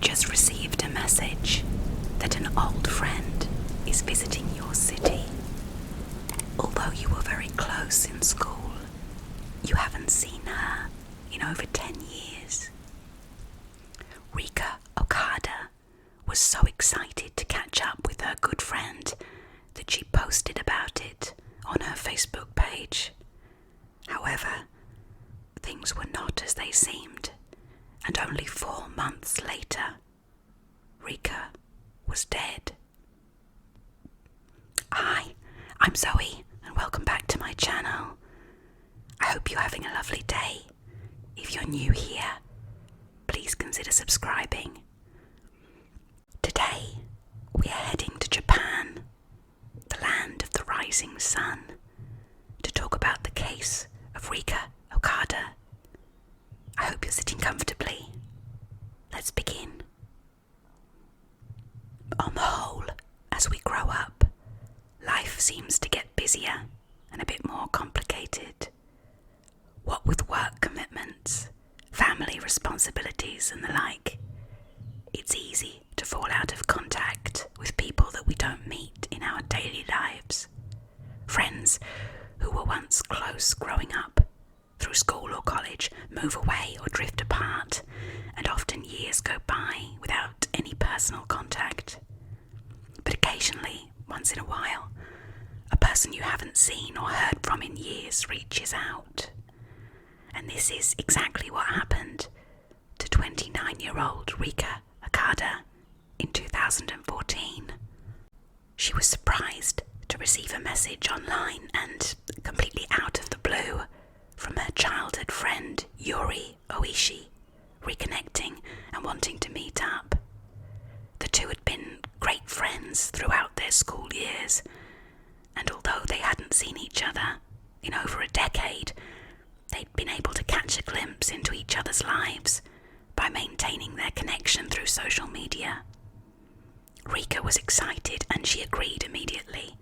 just received a message that an old friend is visiting your city. Although you were very close in school, you haven't seen her in over 10 years. Rika Okada was so excited to catch up with her good friend that she posted about it on her Facebook page. However, things were not as they seemed, and only 4 months later, Rika was dead. Hi, I'm Zoe, and welcome back to my channel. I hope you're having a lovely day. If you're new here, please consider subscribing. Today, we are heading to Japan, the land of the rising sun, to talk about the case of Rika Okada. I hope you're sitting comfortably. Let's begin. On the whole, as we grow up, life seems to get busier and a bit more complicated. What with work commitments, family responsibilities and the like, it's easy to fall out of contact with people that we don't meet in our daily lives. Friends who were once close growing up, through school or college, move away or drift apart, and often years go by without any personal contact. But occasionally, once in a while, a person you haven't seen or heard from in years reaches out. And this is exactly what happened to 29-year-old Rika Okada in 2014. She was surprised to receive a message online and completely out of the blue from her childhood friend Yuri Oishi, reconnecting and wanting to meet up. The two had been great friends throughout their school years, and although they hadn't seen each other in over a decade, they'd been able to catch a glimpse into each other's lives by maintaining their connection through social media. Rika was excited and she agreed immediately.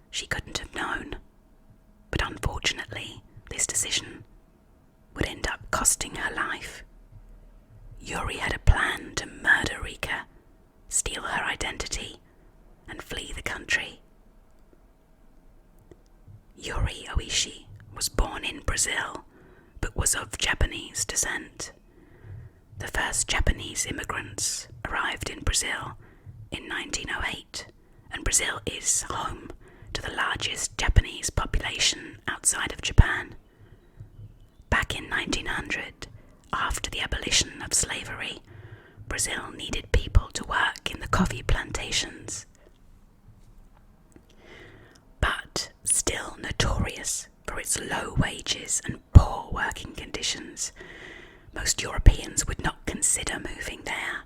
She couldn't have known. But unfortunately, this decision would end up costing her life. Yuri had a plan to murder Rika, steal her identity, and flee the country. Yuri Oishi was born in Brazil, but was of Japanese descent. The first Japanese immigrants arrived in Brazil in 1908, and Brazil is home to the largest Japanese population outside of Japan. Back in 1900, after the abolition of slavery, Brazil needed people to work in the coffee plantations. But still notorious for its low wages and poor working conditions, most Europeans would not consider moving there.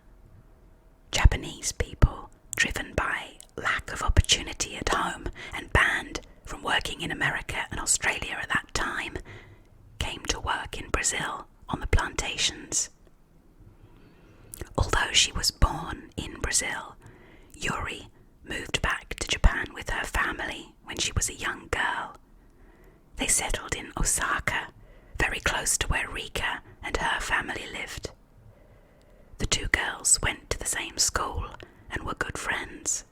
Japanese people, driven by lack of opportunity at home and banned from working in America and Australia at that time, came to work in Brazil on the plantations. Although she was born in Brazil, Yuri moved back to Japan with her family when she was a young girl. They settled in Osaka, very close to where Rika and her family lived. The two girls went to the same school and were good friends.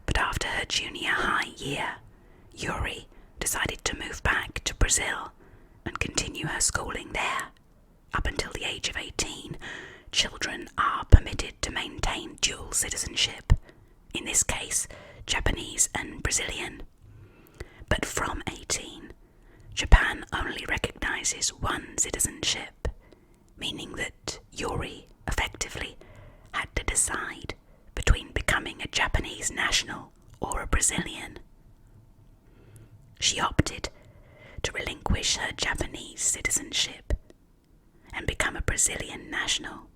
But after her junior high year, Yuri decided to move back to Brazil and continue her schooling there. Up until the age of 18, children are permitted to maintain dual citizenship, in this case, Japanese and Brazilian. But from 18, Japan only recognizes one citizenship, meaning that Yuri effectively had to decide between becoming a Japanese national or a Brazilian. She opted to relinquish her Japanese citizenship and become a Brazilian national.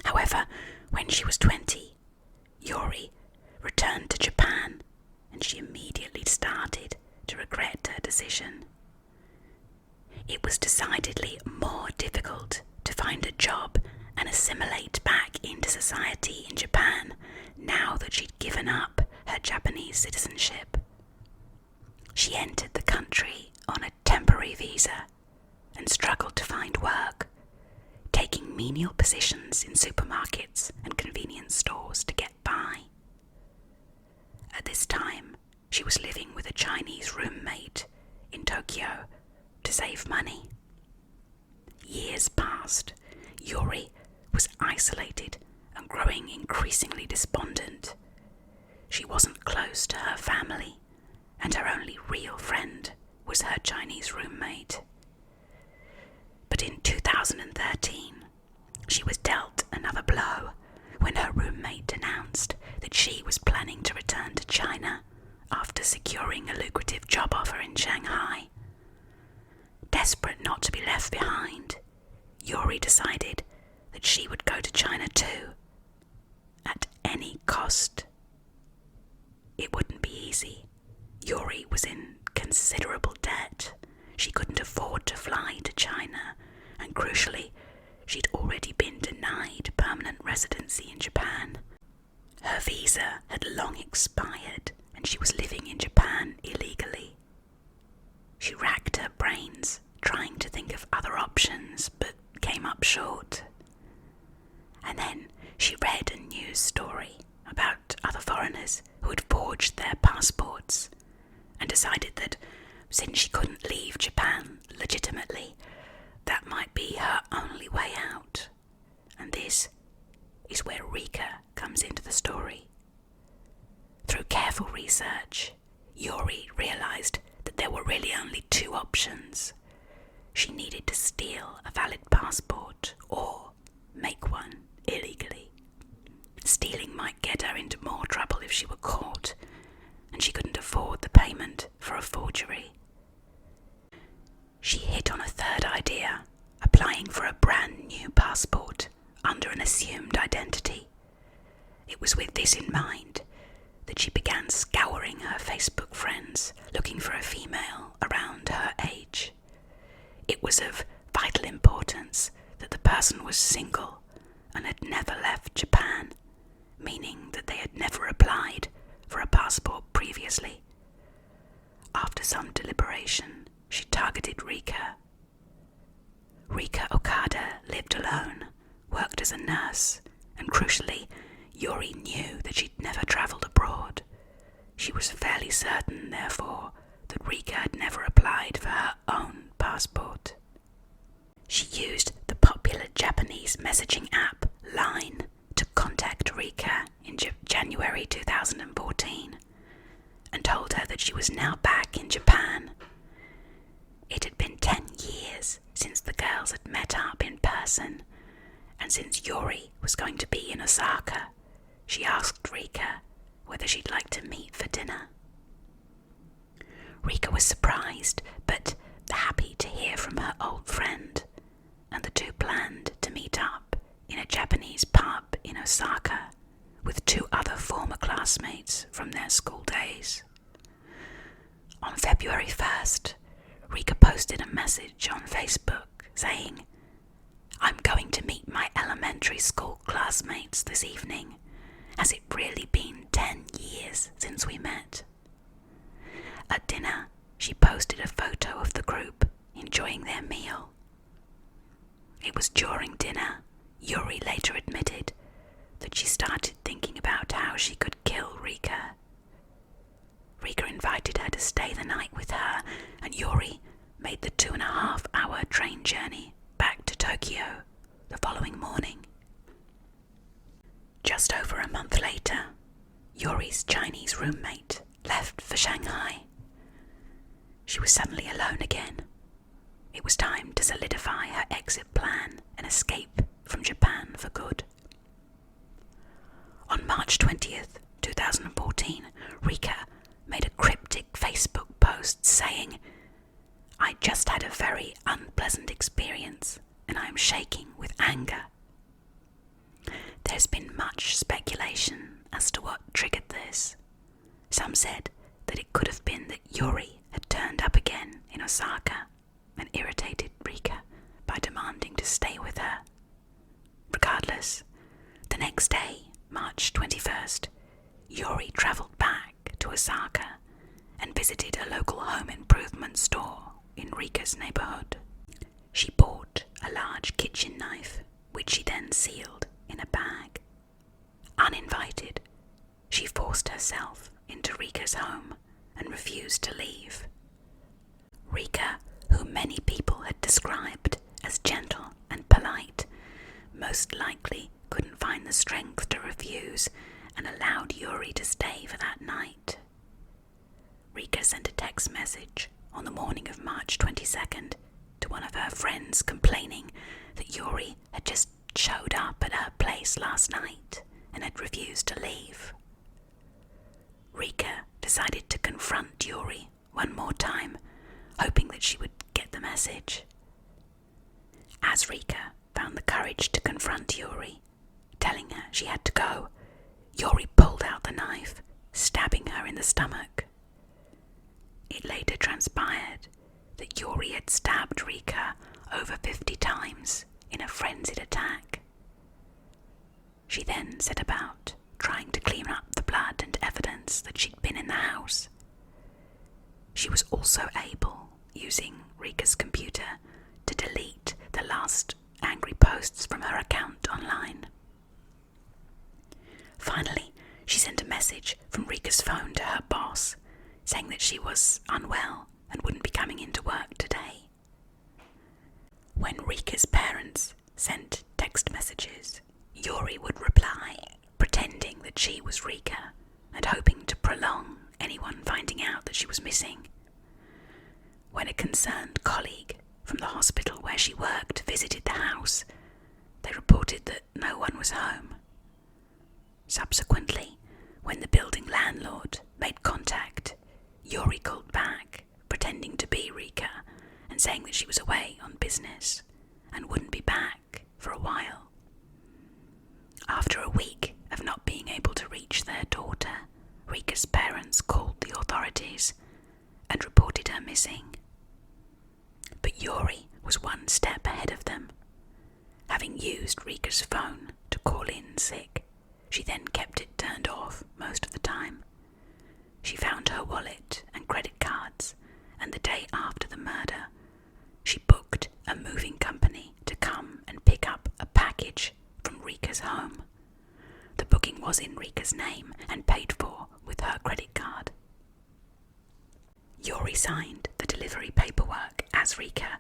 However, when she was 20, Yuri returned to Japan and she immediately started to regret her decision. It was decidedly more difficult to find a job and assimilate back into society in Japan now that she'd given up her Japanese citizenship. She entered the country on a temporary visa and struggled to find work, taking menial positions in supermarkets and convenience stores to get by. At this time, she was living with a Chinese roommate in Tokyo to save money. Years passed. Yuri was isolated and growing increasingly despondent. She wasn't close to her family, and her only real friend was her Chinese roommate. But in 2013, she was dealt another blow when her roommate announced that she was planning to return to China after securing a lucrative job offer in Shanghai. Desperate not to be left behind, Yuri decided that she would go to China too, at any cost. It wouldn't be easy. Yuri was in considerable debt. She couldn't afford to fly to China, and crucially, she'd already been denied permanent residency in Japan. Her visa had long expired, and she was living in Japan illegally. She racked her brains, trying to think of other options, but came up short. And then she read a news story about other foreigners who had forged their passports, and decided that since she couldn't leave Japan legitimately, that might be her only way out. And this is where Rika comes into the story. Through careful research, Yuri realized that there were really only two options. She needed to steal a valid passport or make one illegally. Stealing might get her into more trouble if she were caught, and she couldn't afford the payment for a forgery. She hit on a third idea, applying for a brand new passport under an assumed identity. It was with this in mind that she began scouring her Facebook friends, looking for a female around her age. It was of vital importance that the person was single and had never left Japan, meaning that they had never applied for a passport previously. After some deliberation, she targeted Rika. Rika Okada lived alone, worked as a nurse, and crucially, Yuri knew that she'd never travelled abroad. She was fairly certain, therefore, that Rika had never applied for her own passport. She used the popular Japanese messaging app Line to contact Rika in January 2014 and told her that she was now back in Japan. It had been 10 years since the girls had met up in person, and since Yuri was going to be in Osaka, she asked Rika whether she'd like to meet for dinner. Rika was surprised, but happy to hear from her old friend, and the two planned to meet up in a Japanese pub in Osaka with two other former classmates from their school days. On February 1st, Rika posted a message on Facebook saying, "I'm going to meet my elementary school classmates this evening. Has it really been 10 years since we met?" At dinner, she posted a photo of the group enjoying their meal. It was during dinner, Yuri later admitted, that she started thinking about how she could kill Rika. Rika invited her to stay the night with her, and Yuri made the 2.5-hour train journey back to Tokyo the following morning. Just over a month later, Yuri's Chinese roommate left for Shanghai. She was suddenly alone again. It was time to solidify her exit plan and escape from Japan for good. On March 20th, 2014, Rika made a cryptic Facebook post saying, "I just had a very unpleasant experience and I am shaking with anger." There's been much speculation as to what triggered this. Some said that it could have been that Yuri had turned up again in Osaka and irritated Rika by demanding to stay with her. Regardless, the next day, March 21st, Yuri travelled back to Osaka and visited a local home improvement store in Rika's neighbourhood. She bought a large kitchen knife which she then sealed in a bag. Uninvited, she forced herself into Rika's home and refused to leave. Rika, who many people had described as gentle and polite, most likely couldn't find the strength to refuse and allowed Yuri to stay for that night. Rika sent a text message on the morning of March 22nd to one of her friends complaining that Yuri had just showed up at her place last night and had refused to leave. Rika decided to confront Yuri one more time, hoping that she would get the message. As Rika found the courage to confront Yuri, telling her she had to go, Yuri pulled out the knife, stabbing her in the stomach. It later transpired that Yuri had stabbed Rika over 50 times in a frenzied attack. She then set about trying to clean up the blood and evidence that she'd been in the house. She was also able, using Rika's computer, to delete the last angry posts from her account online. Finally, she sent a message from Rika's phone to her boss, saying that she was unwell and wouldn't be coming into work today. When Rika's parents sent text messages, Yuri would reply, pretending that she was Rika and hoping to prolong anyone finding out that she was missing. When a concerned colleague from the hospital where she worked visited the house, they reported that no one was home. Subsequently, when the building landlord made contact, Yuri called back, pretending to be Rika and saying that she was away on business and wouldn't be back for a while. After a week of not being able to reach their daughter, Rika's parents called the authorities and reported her missing. But Yuri was one step ahead of them. Having used Rika's phone to call in sick, she then kept it turned off most of the time. She found her wallet and credit cards, and the day after the murder, she booked a moving company to come and pick up a package from Rika's home. The booking was in Rika's name and paid for with her credit card. Yuri signed the delivery paperwork as Rika,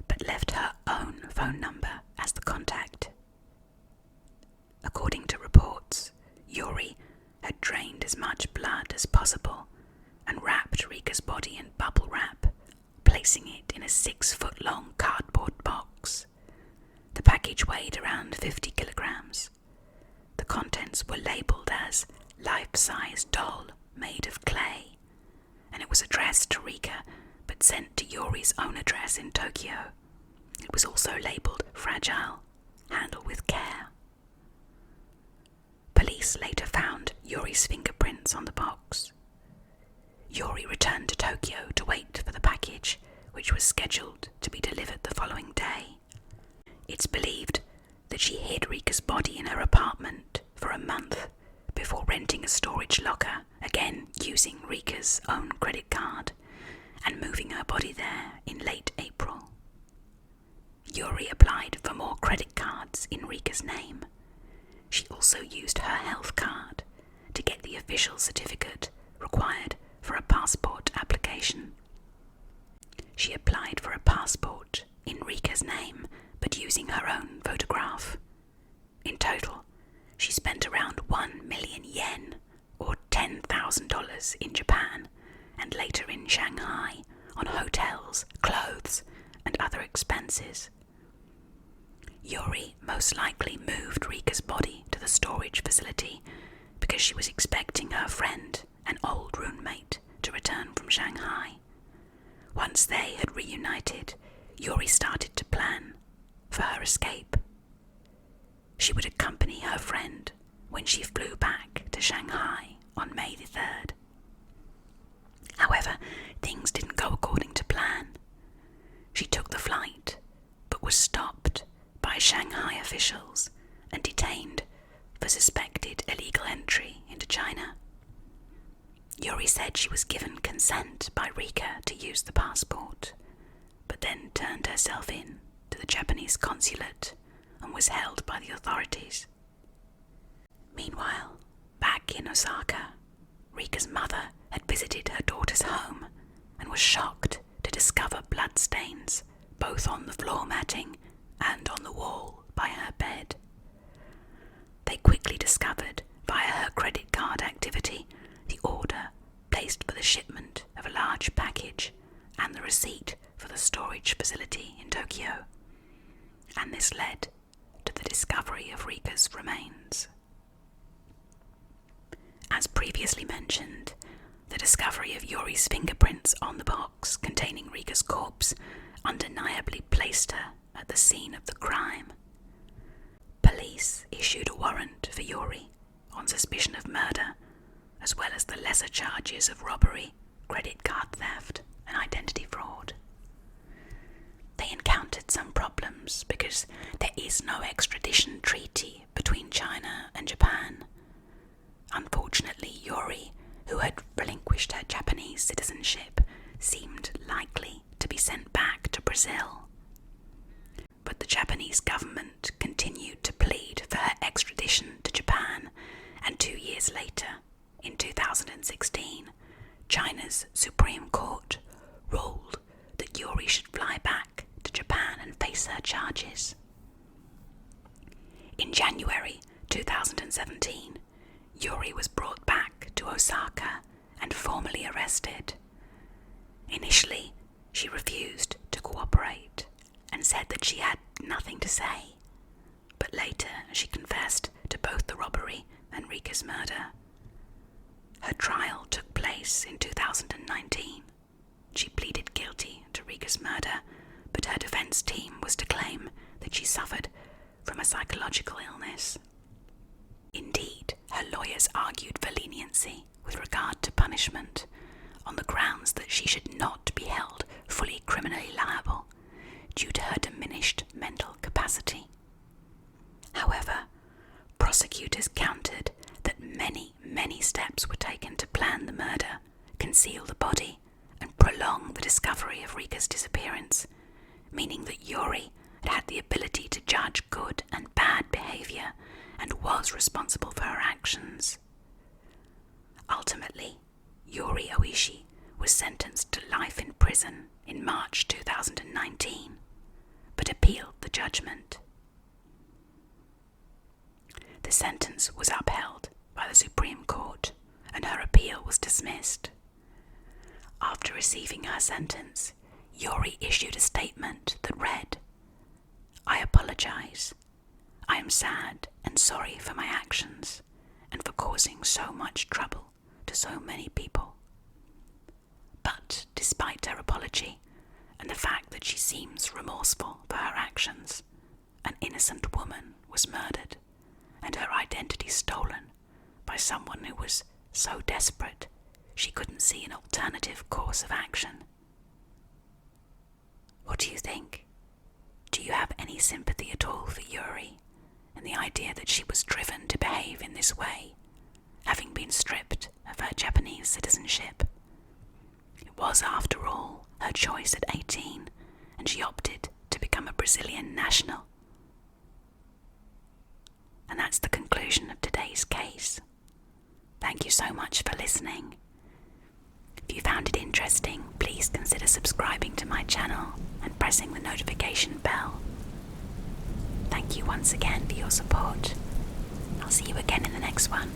but left her own phone number as the contact. According to reports, Yuri had drained as much blood as possible and wrapped Rika's body in bubble wrap, placing it in a 6-foot-long cardboard box. The package weighed around 50 kilograms. The contents were labelled as life-size doll made of clay, and it was addressed to Rika but sent to Yuri's own address in Tokyo. It was also labelled fragile, handle with care. Police later found Yuri's fingerprints on the box. Yuri returned to Tokyo to wait for the package, which was scheduled to be delivered the following day. It's believed that she hid Rika's body in her apartment for a month before renting a storage locker, again using Rika's own credit card, and moving her body there in late April. Yuri applied for more credit cards in Rika's name. She also used her health card to get the official certificate required for a passport application. She applied for a passport in Rika's name, but using her own photograph. In total, she spent around 1 million yen, or $10,000 in Japan, and later in Shanghai, on hotels, clothes, and other expenses. Yuri most likely moved Rika's body to the storage facility because she was expecting her friend, an old roommate, to return from Shanghai. Once they had reunited, Yuri started to plan for her escape. She would accompany her friend when she flew back to Shanghai on May the 3rd. However, things didn't go according to plan. She took the flight, but was stopped by Shanghai officials and detained for suspected illegal entry into China. Yuri said she was given consent by Rika to use the passport, but then turned herself in to the Japanese consulate and was held by the authorities. Meanwhile, back in Osaka, Rika's mother had visited her daughter's home and was shocked to discover bloodstains both on the floor matting and on the wall by her bed. They quickly discovered via her credit card activity the order placed for the shipment of a large package and the receipt for the storage facility in Tokyo, and this led to the discovery of Rika's remains. As previously mentioned, the discovery of Yuri's fingerprints on the box containing Rika's corpse undeniably placed her at the scene of the crime. Police issued a warrant for Yuri on suspicion of murder, as well as the lesser charges of robbery, credit card theft, and identity fraud. They encountered some problems because there is no extradition treaty between China and Japan. Unfortunately, Yuri, who had relinquished her Japanese citizenship, seemed likely to be sent back to Brazil. But the Japanese government continued to plead for her extradition to Japan, and 2 years later, in 2016, China's Supreme Court ruled that Yuri should fly back to Japan and face her charges. In January 2017, Yuri was brought back to Osaka and formally arrested. Initially, she refused to cooperate and said that she had nothing to say, but later she confessed to both the robbery and Rika's murder. Her trial took place in 2019. She pleaded guilty to Rika's murder, but her defense team was to claim that she suffered from a psychological illness. Indeed, her lawyers argued for leniency with regard to punishment on the grounds that she should not be held fully criminally liable due to her diminished mental capacity. However, prosecutors countered that many steps were taken to plan the murder, conceal the body, and prolong the discovery of Rika's disappearance, meaning that Yuri had the ability to judge good and bad behavior and was responsible for her actions. Ultimately, Yuri Oishi was sentenced to life in prison in March 2019, but appealed the judgment. The sentence was upheld by the Supreme Court, and her appeal was dismissed. After receiving her sentence, Yuri issued a statement that read, "I apologize. I am sad and sorry for my actions and for causing so much trouble to so many people." But despite her apology and the fact that she seems remorseful for her actions, an innocent woman was murdered and her identity stolen by someone who was so desperate she couldn't see an alternative course of action. What do you think? Do you have any sympathy at all for Yuri and the idea that she was driven to behave in this way, having been stripped of her Japanese citizenship? It was, after all, her choice at 18, and she opted to become a Brazilian national. And that's the conclusion of today's case. Thank you so much for listening. If you found it interesting, please consider subscribing to my channel and pressing the notification bell. Thank you once again for your support. I'll see you again in the next one.